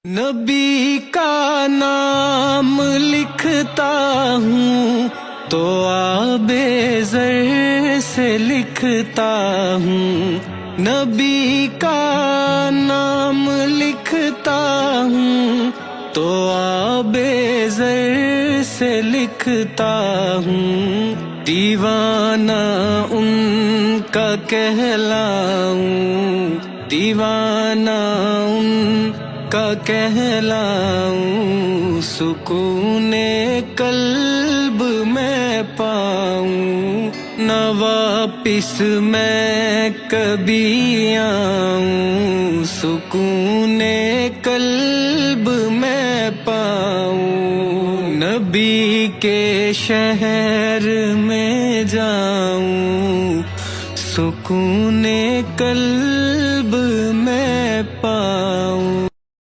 नबी का नाम लिखता हूँ तो आबे ज़र से लिखता हूँ। नबी का नाम लिखता हूँ तो आबे ज़र से लिखता हूँ। दीवाना उनका कहलाऊं, दीवाना उनका कहलाऊं। सुकूने कल्ब में पाऊं, न वापिस मैं कभी आऊं। सुकूने कल्ब में पाऊं, नबी के शहर में जाऊं। सुकूने कल्ब में पाऊं।